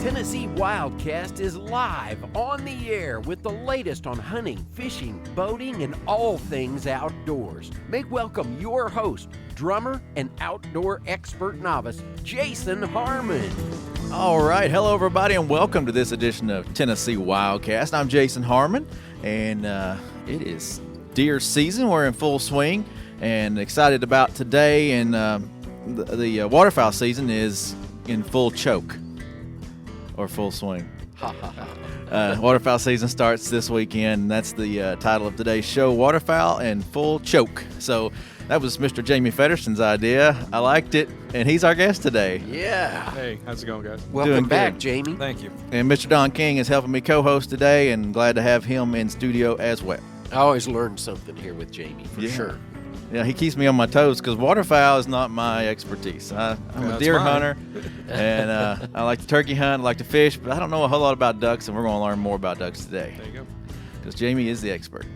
Tennessee Wildcast is live on the air with the latest on hunting, fishing, boating, and all things outdoors. Make welcome your host, drummer and outdoor expert novice, Jason Harmon. All right. Hello, everybody, and welcome to this edition of Tennessee Wildcast. I'm Jason Harmon, and it is deer season. We're in full swing and excited about today, and the waterfowl season is in full choke or full swing. Waterfowl season starts this weekend, and that's the title of today's show, Waterfowl and Full Choke. So that was Mr. Jamie Feddersen's idea. I liked it, and he's our guest today. Yeah. Hey, how's it going, guys? Welcome back, good. Jamie. Thank you. And Mr. Don King is helping me co-host today, and glad to have him in studio as well. I always learn something here with Jamie, for sure. Yeah, he keeps me on my toes because waterfowl is not my expertise. I'm a deer hunter, and I like to turkey hunt, I like to fish, but I don't know a whole lot about ducks, and we're going to learn more about ducks today. There you go. Because Jamie is the expert.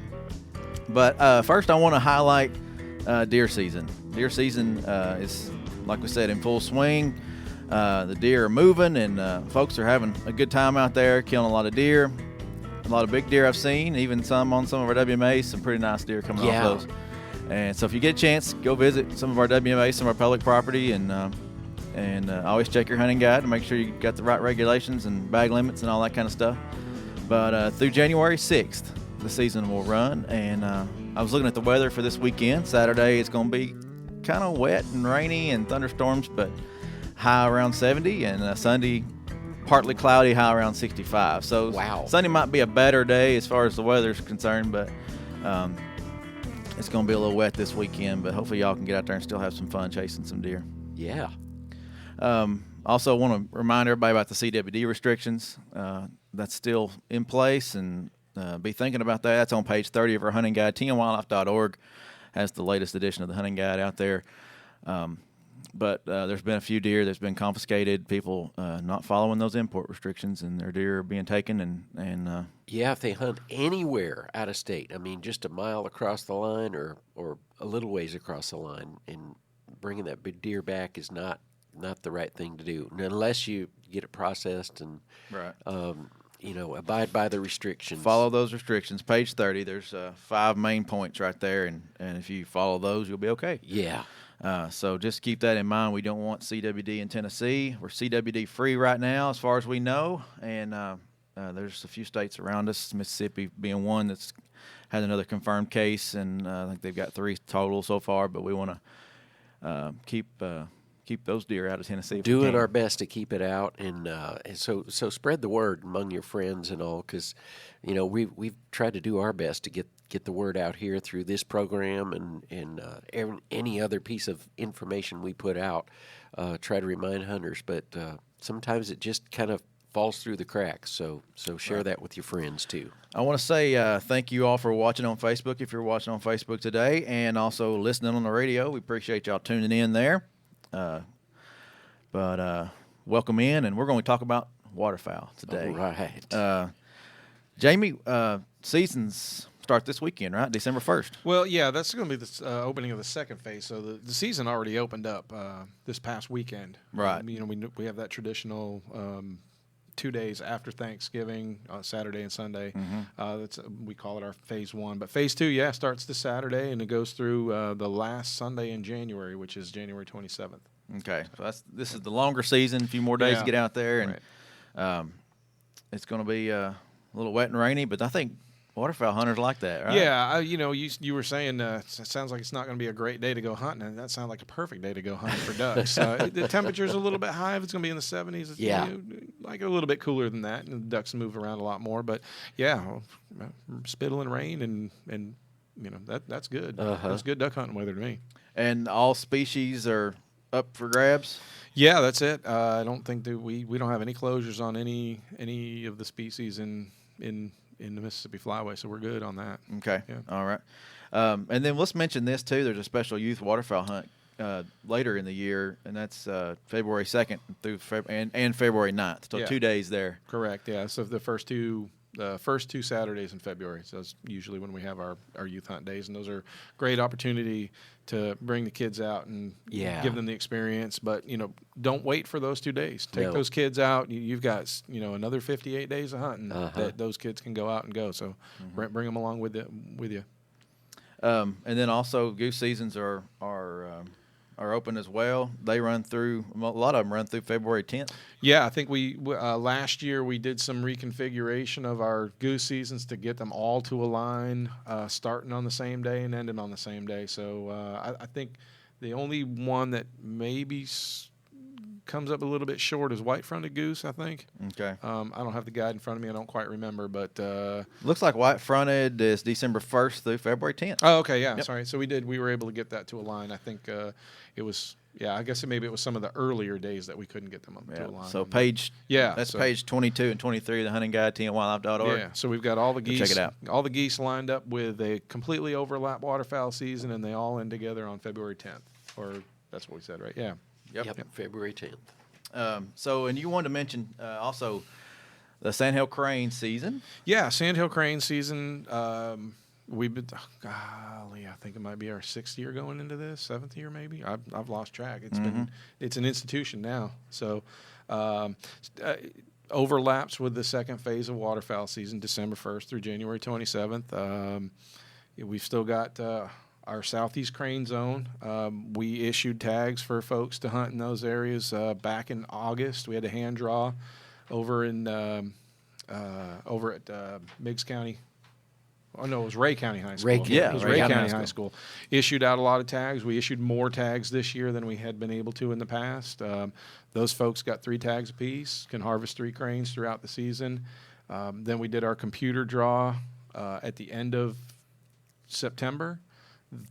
But first, I want to highlight deer season. Deer season is, like we said, in full swing. The deer are moving, and folks are having a good time out there, killing a lot of deer. A lot of big deer I've seen, even some on some of our WMAs, some pretty nice deer coming off those. And so if you get a chance, go visit some of our WMAs, some of our public property, and always check your hunting guide to make sure you got the right regulations and bag limits and all that kind of stuff. But through January 6th, the season will run, and I was looking at the weather for this weekend. Saturday it's going to be kind of wet and rainy and thunderstorms, but high around 70, and Sunday partly cloudy, high around 65. So Sunday might be a better day as far as the weather is concerned, but it's going to be a little wet this weekend, but hopefully y'all can get out there and still have some fun chasing some deer. Yeah. Also want to remind everybody about the CWD restrictions. That's still in place, and be thinking about that. That's on page 30 of our hunting guide. tnwildlife.org has the latest edition of the hunting guide out there. But there's been a few deer that's been confiscated, people not following those import restrictions, and their deer are being taken. And yeah, if they hunt anywhere out of state, I mean, just a mile across the line or a little ways across the line, and bringing that big deer back is not the right thing to do, and unless you get it processed and abide by the restrictions. Follow those restrictions. Page 30, there's 5 main points right there, and if you follow those, you'll be okay. Yeah. So just keep that in mind. We don't want CWD in Tennessee. We're CWD free right now as far as we know, and there's a few states around us, Mississippi being one that's had another confirmed case, and I think they've got 3 total so far, but we want to keep those deer out of Tennessee. Doing our best to keep it out, and so spread the word among your friends and all, because we've tried to do our best to get the word out here through this program and any other piece of information we put out. Try to remind hunters, but sometimes it just kind of falls through the cracks. So share that with your friends too. I want to say thank you all for watching on Facebook, if you're watching on Facebook today, and also listening on the radio. We appreciate y'all tuning in there. But welcome in, and we're going to talk about waterfowl today. All right. Jamie, seasons start this weekend, right? December 1st. Well, yeah, that's going to be the opening of the second phase. So the season already opened up this past weekend. Right. We have that traditional 2 days after Thanksgiving, Saturday and Sunday. Mm-hmm. We call it our phase 1. But phase 2, starts this Saturday, and it goes through the last Sunday in January, which is January 27th. Okay, so this is the longer season. A few more days to get out there, and right. It's going to be a little wet and rainy. But I think waterfowl hunters like that, right? Yeah, you were saying it sounds like it's not going to be a great day to go hunting, and that sounds like a perfect day to go hunting for ducks. The temperature's a little bit high. If it's going to be in the 70s, it's like a little bit cooler than that, and the ducks move around a lot more. But spittle and rain, and that's good. That's good duck hunting weather to me. And all species are up for grabs? Yeah, that's it. I don't think that we don't have any closures on any of the species in the Mississippi Flyway, so we're good on that. Okay. Yeah. All right. And then let's mention this too. There's a special youth waterfowl hunt later in the year, and that's February 2nd through and February 9th. So 2 days there. Correct. Yeah. So the first two the first 2 Saturdays in February. So that's usually when we have our youth hunt days, and those are great opportunity to bring the kids out and give them the experience. But don't wait for those 2 days. Take those kids out. You've got another 58 days of hunting that those kids can go out and go. So bring them along with you. And then also goose seasons are open as well. They run through, a lot of them run through February 10th. Yeah, I think we last year we did some reconfiguration of our goose seasons to get them all to align, starting on the same day and ending on the same day. So I think the only one that maybe comes up a little bit short is white-fronted goose, I think. Okay. I don't have the guide in front of me. I don't quite remember, but looks like white-fronted is December 1st through February 10th. Oh, okay, yeah. Yep. Sorry. So we were able to get that to align. I think it was. Yeah, I guess maybe it was some of the earlier days that we couldn't get them to align. So page 22 and 23 of the Hunting Guide, tnwildlife.org. Yeah, so we've got all the geese. Check it out. All the geese lined up with a completely overlap waterfowl season, and they all end together on February 10th. Or that's what we said, right? Yeah. Yep. February 10th. And you wanted to mention also the Sandhill Crane season. Yeah, Sandhill Crane season. We've been, golly, I think it might be our 6th year going into this, 7th year maybe. I've lost track. It's an institution now. So overlaps with the second phase of waterfowl season, December 1st through January 27th. We've still got our southeast crane zone. We issued tags for folks to hunt in those areas back in August. We had a hand draw over at Meigs County. Oh, no, it was Ray County High School. It was Ray County High School. Issued out a lot of tags. We issued more tags this year than we had been able to in the past. Those folks got 3 tags apiece, can harvest 3 cranes throughout the season. Then we did our computer draw at the end of September.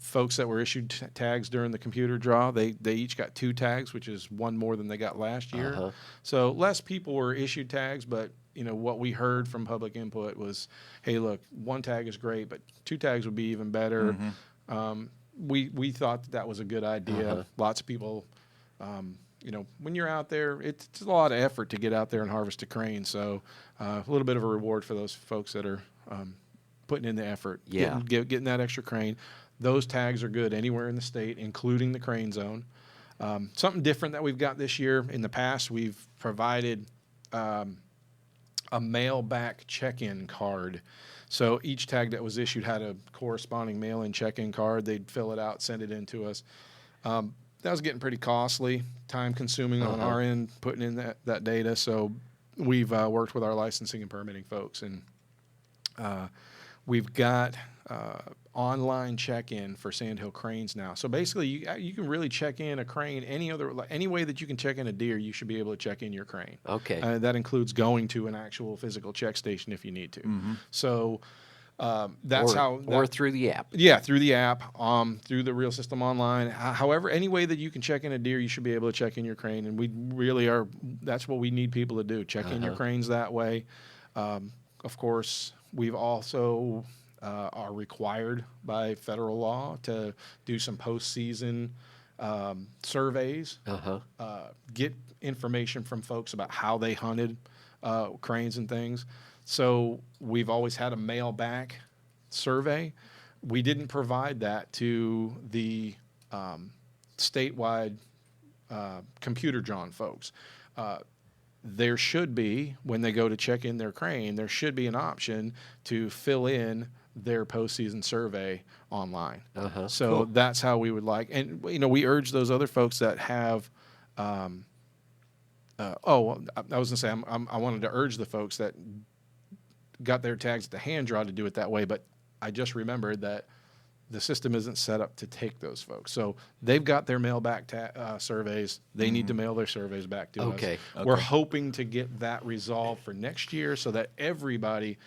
Folks that were issued tags during the computer draw, they each got 2 tags, which is 1 more than they got last year. So less people were issued tags, but what we heard from public input was, hey, look, 1 tag is great, but 2 tags would be even better. We thought that was a good idea. Lots of people, when you're out there, it's a lot of effort to get out there and harvest a crane. So a little bit of a reward for those folks that are putting in the effort, getting that extra crane. Those tags are good anywhere in the state, including the crane zone. Something different that we've got this year. In the past, we've provided a mail-back check-in card. So each tag that was issued had a corresponding mail-in check-in card. They'd fill it out, send it in to us. That was getting pretty costly, time-consuming on our end, putting in that data. So we've worked with our licensing and permitting folks, and we've got online check-in for Sandhill cranes now. So basically, you can really check in a crane any way that you can check in a deer. You should be able to check in your crane. Okay. That includes going to an actual physical check station if you need to. So that's or through the app. Yeah, through the app, through the Real System Online. However, any way that you can check in a deer, you should be able to check in your crane. And we really are. That's what we need people to do. Check in your cranes that way. Of course, we've also are required by federal law to do some postseason surveys, get information from folks about how they hunted cranes and things. So we've always had a mail back survey. We didn't provide that to the statewide computer drawn folks. There should be, when they go to check in their crane, there should be an option to fill in their postseason survey online. So that's how we would like, and we urge those other folks that have. I was gonna say I wanted to urge the folks that got their tags at the hand draw to do it that way, but I just remembered that the system isn't set up to take those folks. So they've got their mail back surveys. They need to mail their surveys back to us. We're hoping to get that resolved for next year so that everybody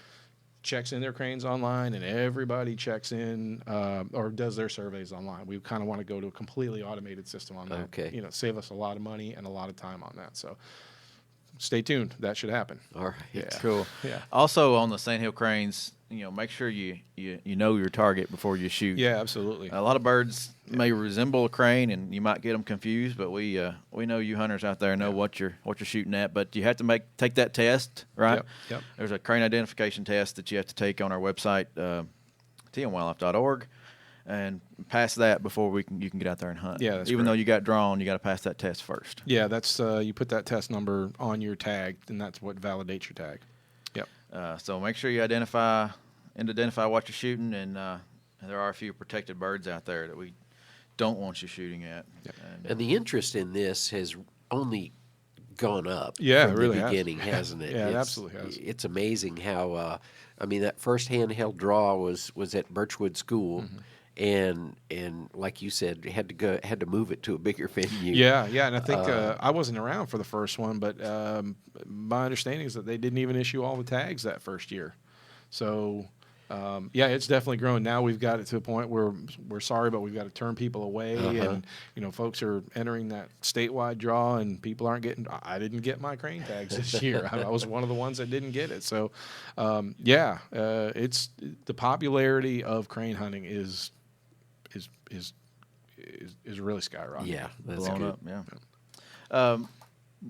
checks in their cranes online and everybody checks in or does their surveys online. We kind of want to go to a completely automated system on that. Save us a lot of money and a lot of time on that. So stay tuned. That should happen. All right. Yeah. Cool. Yeah. Also on the Sandhill cranes, make sure you know your target before you shoot. Yeah, absolutely. A lot of birds may resemble a crane, and you might get them confused. But we know you hunters out there know what you're shooting at. But you have to take that test, right? Yep. There's a crane identification test that you have to take on our website, tmwildlife.org, and pass that before you can get out there and hunt. Yeah, that's even correct. though you got drawn, you got to pass that test first. Yeah, that's you put that test number on your tag, and that's what validates your tag. Yep. So make sure you identify what you're shooting, and there are a few protected birds out there that we don't want you shooting at. Yep. And the interest in this has only gone up from it really the beginning, hasn't it? Yeah, it absolutely has. It's amazing how, that first handheld draw was at Birchwood School. And like you said, had to move it to a bigger venue. Yeah, and I think I wasn't around for the first one, but my understanding is that they didn't even issue all the tags that first year. So, it's definitely grown. Now we've got it to a point where we're sorry, but we've got to turn people away, and folks are entering that statewide draw, and people aren't getting. I didn't get my crane tags this year. I was one of the ones that didn't get it. So, it's the popularity of crane hunting is really skyrocketing. Yeah, that's Blown good. up. Yeah.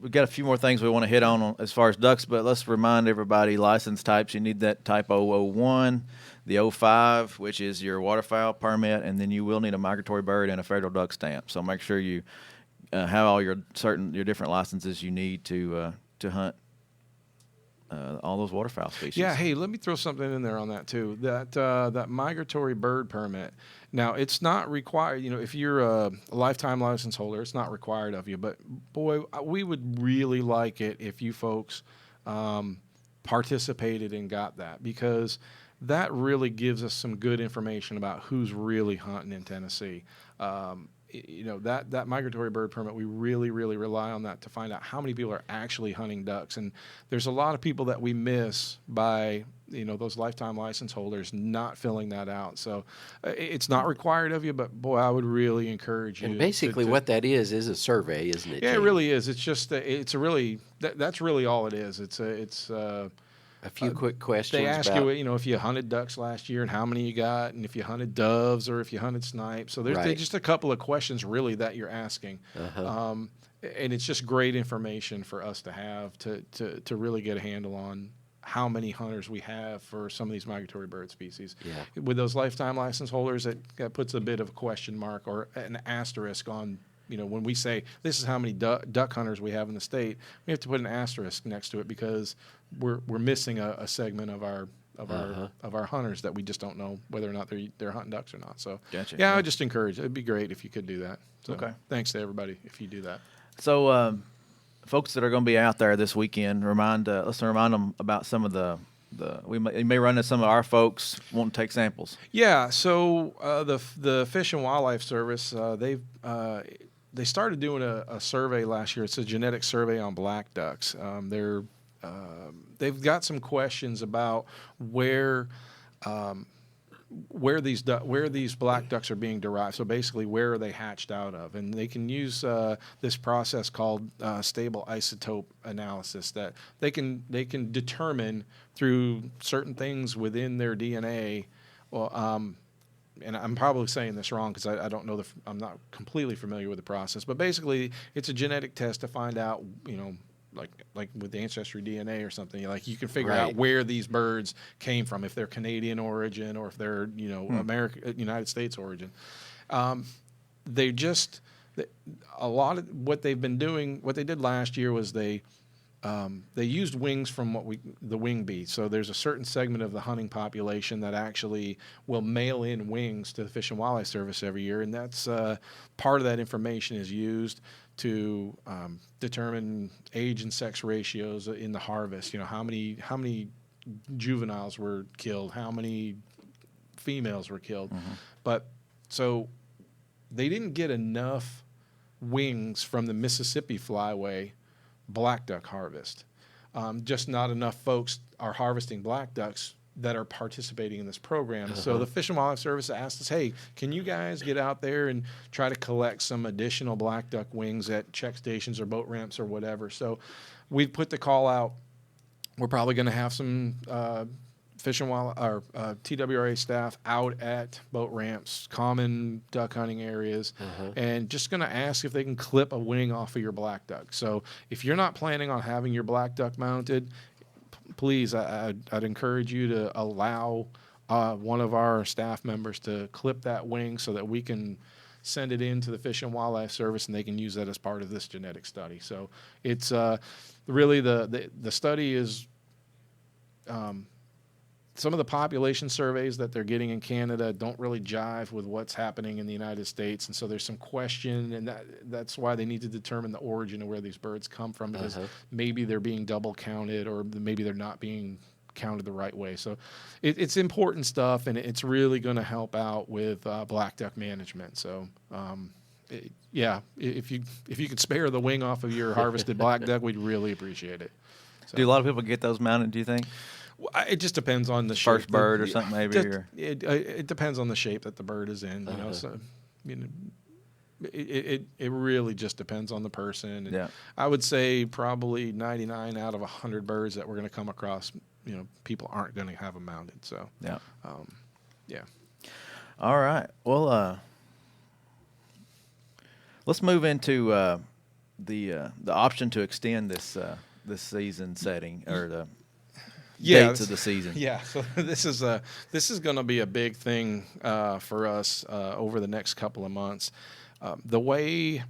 We've got a few more things we want to hit on as far as ducks, but let's remind everybody license types. You need that type 001, the 05, which is your waterfowl permit, and then you will need a migratory bird and a federal duck stamp. So make sure you have all your different licenses you need to hunt all those waterfowl species. Yeah, hey, let me throw something in there on that too. That migratory bird permit. Now, it's not required. If you're a lifetime license holder, it's not required of you. But boy, we would really like it if you folks participated and got that, because that really gives us some good information about who's really hunting in Tennessee. That migratory bird permit, we really, really rely on that to find out how many people are actually hunting ducks. And there's a lot of people that we miss by, those lifetime license holders not filling that out. So it's not required of you, but boy, I would really encourage you. And basically what that is a survey, isn't it? Yeah, Gene? it really is. It's just, that's really all it is. It's a few quick questions. They ask about, you, if you hunted ducks last year and how many you got, and if you hunted doves or if you hunted snipes. So there's just a couple of questions really that you're asking. And it's just great information for us to have to really get a handle on how many hunters we have for some of these migratory bird species. Yeah. With those lifetime license holders, that puts a bit of a question mark or an asterisk on. When we say this is how many duck hunters we have in the state, we have to put an asterisk next to it because we're missing a segment of our hunters that we just don't know whether or not they're hunting ducks or not. So Gotcha. I would just encourage. It'd be great if you could do that. So, Okay. Thanks to everybody if you do that. So, folks that are going to be out there this weekend, let's remind them about some of the you may run into some of our folks wanting to take samples. Yeah. So the Fish and Wildlife Service they started doing a survey last year. It's a genetic survey on black ducks. They've got some questions about where these black ducks are being derived. So basically, where are they hatched out of? And they can use this process called stable isotope analysis that they can determine through certain things within their DNA. Well, and I'm probably saying this wrong because I don't know I'm not completely familiar with the process. But basically, it's a genetic test to find out, like with Ancestry DNA or something, like you can figure out where these birds came from, if they're Canadian origin or if they're United States origin. A lot of what they've been doing, what they did last year was they used wings from the wing bee. So there's a certain segment of the hunting population that actually will mail in wings to the Fish and Wildlife Service every year, and that's part of that information is used to determine age and sex ratios in the harvest. How many juveniles were killed, how many females were killed. Mm-hmm. But so they didn't get enough wings from the Mississippi Flyway black duck harvest. Just not enough folks are harvesting black ducks that are participating in this program. Uh-huh. So the Fish and Wildlife Service asked us, hey, can you guys get out there and try to collect some additional black duck wings at check stations or boat ramps or whatever? So we put the call out. We're probably going to have some Fish and Wild or TWRA staff out at boat ramps, common duck hunting areas, and just going to ask if they can clip a wing off of your black duck. So if you're not planning on having your black duck mounted, please, I'd encourage you to allow one of our staff members to clip that wing so that we can send it in to the Fish and Wildlife Service and they can use that as part of this genetic study. So it's really the study is some of the population surveys that they're getting in Canada don't really jive with what's happening in the United States, and so there's some question, and that's why they need to determine the origin of where these birds come from, because maybe they're being double counted or maybe they're not being counted the right way. So it's important stuff, and it's really going to help out with black duck management. So if you could spare the wing off of your harvested black duck, we'd really appreciate it. So, do a lot of people get those mounted, do you think? It just depends on the first shape bird or something, maybe. It depends on the shape that the bird is in. You know, so it really just depends on the person. And I would say probably 99 out of 100 birds that we're going to come across, people aren't going to have them mounted. So All right. Well, let's move into the option to extend this season setting or the dates of the season. Yeah, so this is going to be a big thing for us over the next couple of months. The way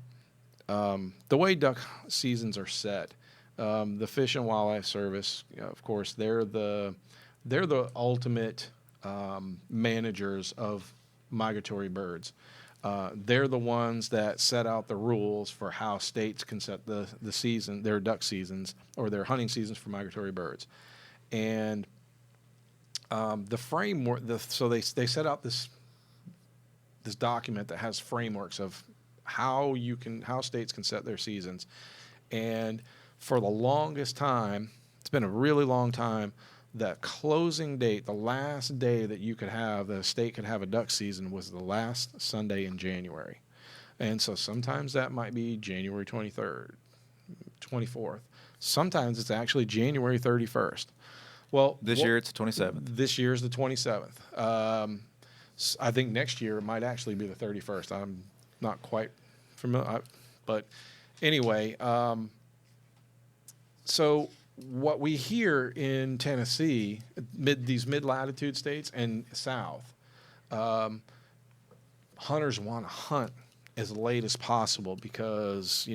duck seasons are set, the Fish and Wildlife Service, of course, they're the ultimate managers of migratory birds. They're the ones that set out the rules for how states can set the season, their duck seasons or their hunting seasons for migratory birds. And the framework, so they set out this document that has frameworks of how states can set their seasons. And for the longest time, it's been a really long time, that closing date, the last day that the state could have a duck season, was the last Sunday in January. And so sometimes that might be January 23rd, 24th. Sometimes it's actually January 31st. Well, this year it's the 27th. This year is the 27th. I think next year it might actually be the 31st. I'm not quite familiar, but anyway. So what we hear in Tennessee, these mid-latitude states and south, hunters want to hunt as late as possible because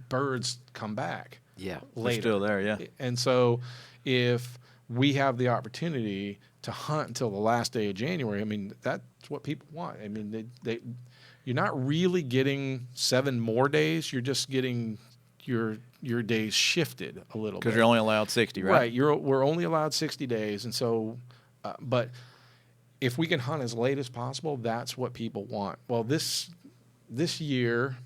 birds come back. Yeah, later. They're still there. Yeah, and so if we have the opportunity to hunt until the last day of January, I mean, that's what people want. I mean, you're not really getting 7 more days. You're just getting your days shifted a little bit. Because you're only allowed 60, right? Right. We're only allowed 60 days. And so, but if we can hunt as late as possible, that's what people want. Well, this year,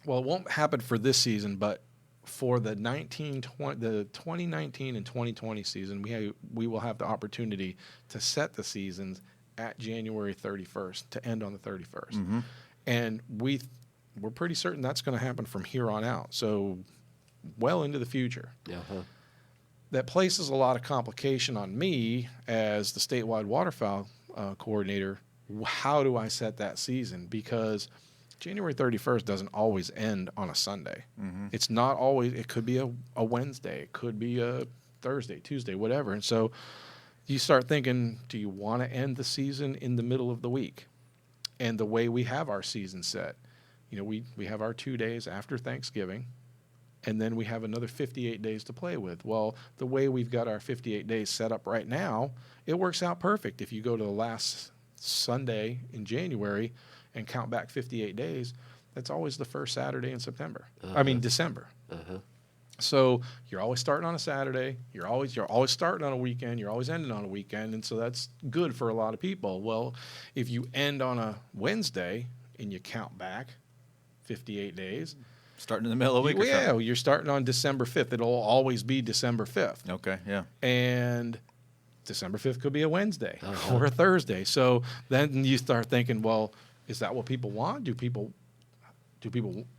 it won't happen for this season, but for the 2019 and 2020 season, we will have the opportunity to set the seasons at January 31st to end on the 31st. Mm-hmm. And we're pretty certain that's going to happen from here on out. So well into the future. Uh-huh. That places a lot of complication on me as the statewide waterfowl coordinator. How do I set that season? Because January 31st doesn't always end on a Sunday. Mm-hmm. It's not always. It could be a Wednesday. It could be a Thursday, Tuesday, whatever. And so you start thinking, do you want to end the season in the middle of the week? And the way we have our season set, we have our 2 days after Thanksgiving, and then we have another 58 days to play with. Well, the way we've got our 58 days set up right now, it works out perfect. If you go to the last Sunday in January and count back 58 days, that's always the first Saturday in September. Uh-huh. December. Uh-huh. So you're always starting on a Saturday. You're always starting on a weekend. You're always ending on a weekend, and so that's good for a lot of people. Well, if you end on a Wednesday and you count back 58 days, starting in the middle of the week. You're starting on December 5th. It'll always be December 5th. Okay, yeah. And December 5th could be a Wednesday or a Thursday. So then you start thinking, well, is that what people want? Do people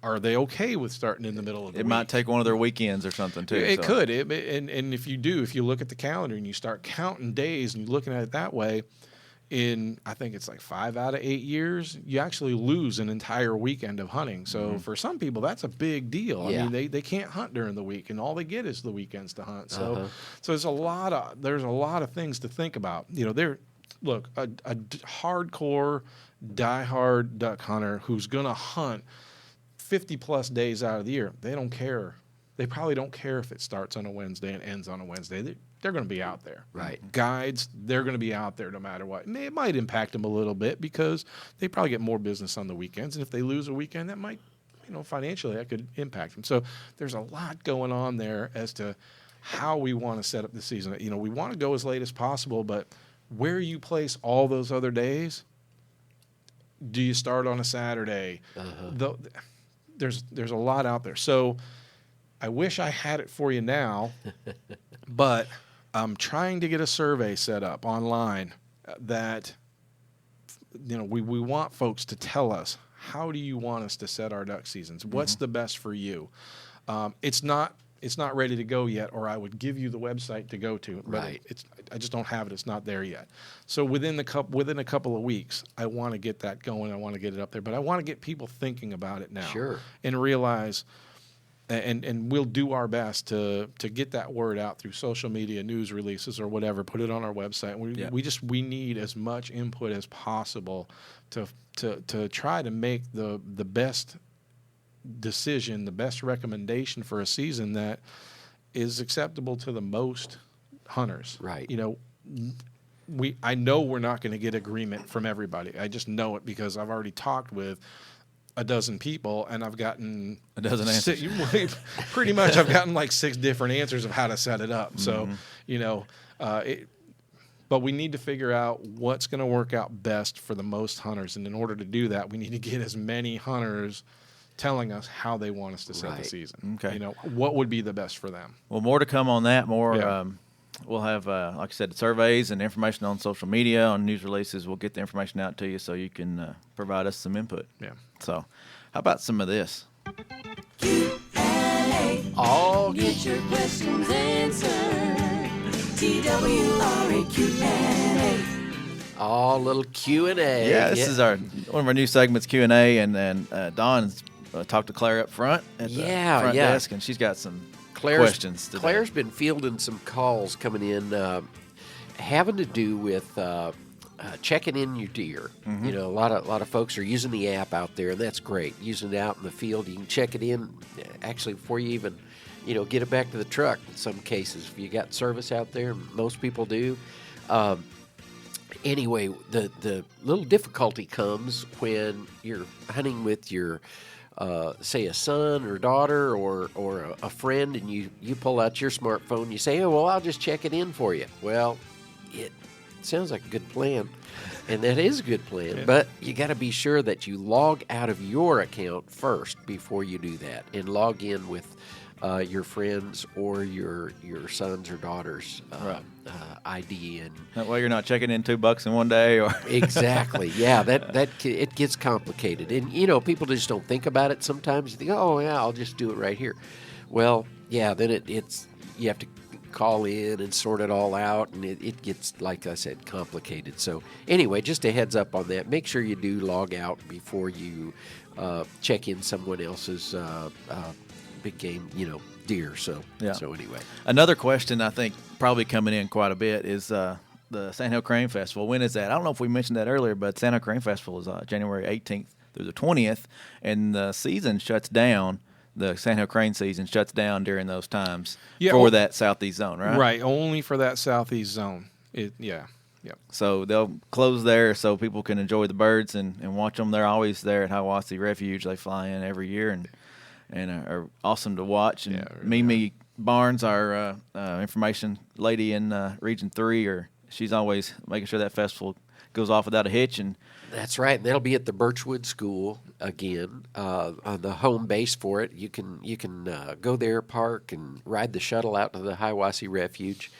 are they okay with starting in the middle of the week? It might take one of their weekends or something too. It could. And if you look at the calendar and you start counting days and you're looking at it that way, I think it's like 5 out of 8 years, you actually lose an entire weekend of hunting. So for some people, that's a big deal. Yeah. I mean, they can't hunt during the week, and all they get is the weekends to hunt. So there's a lot of things to think about. You know, a hardcore, diehard duck hunter who's going to hunt 50 plus days out of the year, they don't care. They probably don't care if it starts on a Wednesday and ends on a Wednesday. They're going to be out there. Right. Guides, they're going to be out there no matter what. And it might impact them a little bit because they probably get more business on the weekends. And if they lose a weekend, that might, financially, that could impact them. So there's a lot going on there as to how we want to set up the season. We want to go as late as possible, but where you place all those other days, do you start on a Saturday? There's a lot out there. So I wish I had it for you now, but I'm trying to get a survey set up online that, we want folks to tell us, how do you want us to set our duck seasons? What's the best for you? It's not ready to go yet, or I would give you the website to go to. Right. I just don't have it. It's not there yet. So within a couple of weeks, I want to get that going. I want to get it up there, but I want to get people thinking about it now. Sure. And realize. And we'll do our best to get that word out through social media, news releases, or whatever. Put it on our website. We need as much input as possible to try to make the best decision, the best recommendation for a season that is acceptable to the most hunters. Right. I know we're not going to get agreement from everybody. I just know it because I've already talked with a dozen people, and I've gotten a dozen answers. Pretty much, I've gotten like 6 different answers of how to set it up. So, but we need to figure out what's going to work out best for the most hunters, and in order to do that, we need to get as many hunters telling us how they want us to set the season. Okay. What would be the best for them. Well, more to come on that. Yeah. We'll have, like I said, surveys and information on social media, on news releases. We'll get the information out to you so you can provide us some input. Yeah. So, how about some of this? Q&A. All Get your questions answered. TWRA Q&A. All little Q&A. Yeah, this is one of our new segments, Q&A, and Dawn's talked to Claire up front at the front desk, and she's got some questions today. Claire's been fielding some calls coming in having to do with checking in your deer. A lot of folks are using the app out there, and that's great. Using it out in the field, you can check it in actually before you even get it back to the truck. In some cases, if you got service out there, most people do. Anyway, the little difficulty comes when you're hunting with your say a son or daughter or a friend, and you pull out your smartphone, you say, oh, well, I'll just check it in for you. Well, it sounds like a good plan, and that is a good plan, but you got to be sure that you log out of your account first before you do that, and log in with your friends or your sons or daughters' ID, and that way you're not checking in $2 in one day, or exactly. Yeah, that it gets complicated, and people just don't think about it. Sometimes you think, oh yeah, I'll just do it right here. Well, yeah, then it's you have to call in and sort it all out, and it gets, like I said, complicated. So anyway, just a heads up on that. Make sure you do log out before you check in someone else's big game, deer. So anyway, another question I think probably coming in quite a bit is the Sandhill Crane Festival. When is that? I don't know if we mentioned that earlier, but Sandhill Crane Festival is January 18th through the 20th, and the season shuts down. The Sandhill Crane season shuts down during those times for that southeast zone, right? Right, only for that southeast zone. Yep. So they'll close there so people can enjoy the birds and watch them. They're always there at Hiawassee Refuge. They fly in every year and are awesome to watch. And Mimi Barnes, our information lady in Region 3, she's always making sure that festival goes off without a hitch. And that's right. And that'll be at the Birchwood School again, on the home base for it. You can go there, park, and ride the shuttle out to the Hiawassee Refuge.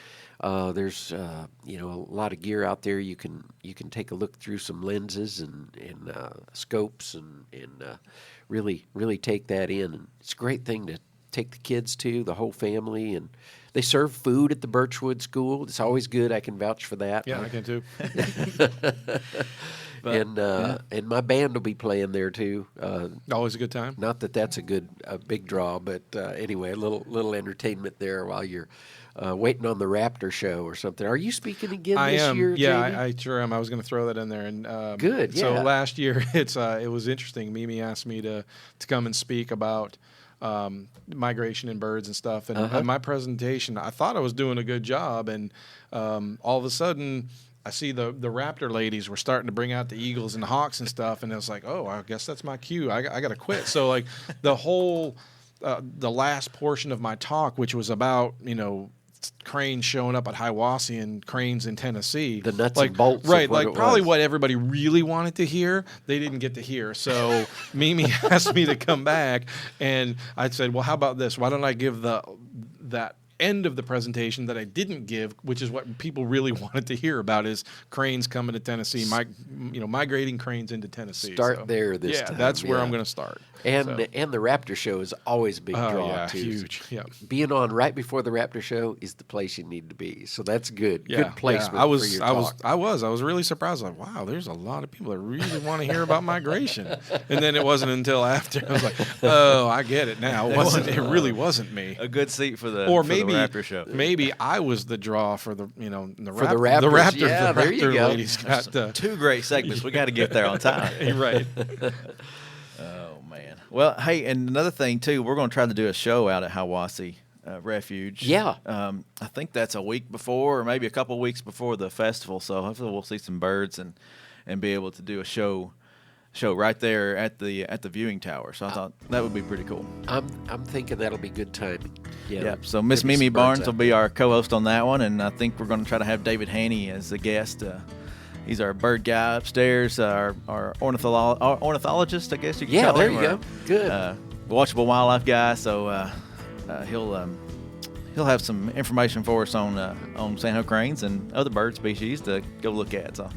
There's a lot of gear out there. You can take a look through some lenses and scopes and really take that in. And it's a great thing to take the kids to, the whole family, and they serve food at the Birchwood School. It's always good. I can vouch for that. Yeah, I can too. And my band will be playing there too. Always a good time. Not that that's a big draw, but anyway, a little entertainment there while you're waiting on the Raptor show or something. Are you speaking again this year? Yeah, Jamie? I sure am. I was going to throw that in there. And Good. So yeah. last year, it was interesting. Mimi asked me to come and speak about migration in birds and stuff. And my presentation, I thought I was doing a good job. And all of a sudden, I see the Raptor ladies were starting to bring out the eagles and the hawks and stuff. And I was like, oh, I guess that's my cue. I got to quit. So like the whole, the last portion of my talk, which was about, cranes showing up at Hiwassee and cranes in Tennessee. The nuts and bolts. Right, of what like it probably was. what everybody really wanted to hear, they didn't get to hear. So Mimi asked me to come back, and I said, well, how about this? Why don't I give that end of the presentation that I didn't give, which is what people really wanted to hear about, is cranes coming to Tennessee, migrating cranes into Tennessee. Start there this time. Yeah, that's where I'm going to start. And the Raptor show is always a big draw yeah, too. huge. Yeah. Being on right before the Raptor show is the place you need to be. So that's good. Yeah, Good placement I was, for your I was, talk. I was really surprised. Like, wow, there's a lot of people that really want to hear about migration. And then it wasn't until after I was like, oh, I get it now. It really wasn't me. A good seat for the Or for maybe the Raptor show. Maybe I was the draw for the For the the Raptors. Raptors. Yeah, the there you Raptor go. ladies got Two great segments. We got to get there on time. right. Oh man. Well, hey, and another thing too, we're going to try to do a show out at Hiwassee Refuge. Yeah. I think that's a week before, or maybe a couple of weeks before the festival. So hopefully we'll see some birds and be able to do a show right there at the viewing tower. So I thought that would be pretty cool. I'm thinking that'll be good timing. Yeah. So Miss Maybe Mimi some birds Barnes out will be our co-host on that one, and I think we're going to try to have David Haney as a guest. He's our bird guy upstairs, our ornithologist, I guess you could Yeah, call there him. you go. Good. Watchable wildlife guy. So he'll have some information for us on San Jose cranes and other bird species to go look at. So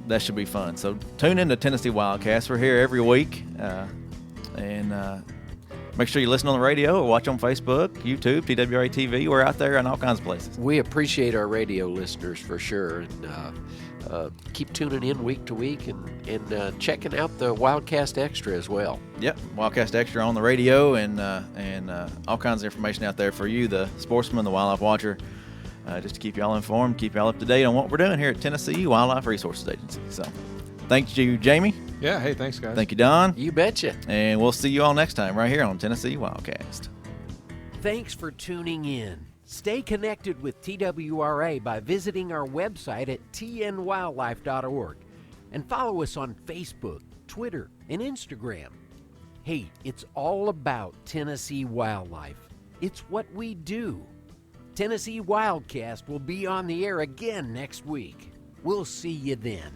that should be fun. So tune in to Tennessee Wildcast. We're here every week, and make sure you listen on the radio or watch on Facebook, YouTube, TWRA TV. We're out there in all kinds of places. We appreciate our radio listeners for sure, and keep tuning in week to week and checking out the Wildcast Extra as well. Yep, Wildcast Extra on the radio and all kinds of information out there for you, the sportsman, the wildlife watcher, just to keep y'all informed, keep y'all up to date on what we're doing here at Tennessee Wildlife Resources Agency. So, thank you, Jamie. Yeah. Hey, thanks, guys. Thank you, Don. You betcha. And we'll see you all next time right here on Tennessee Wildcast. Thanks for tuning in. Stay connected with TWRA by visiting our website at tnwildlife.org and follow us on Facebook, Twitter, and Instagram. Hey, it's all about Tennessee wildlife. It's what we do. Tennessee Wildcast will be on the air again next week. We'll see you then.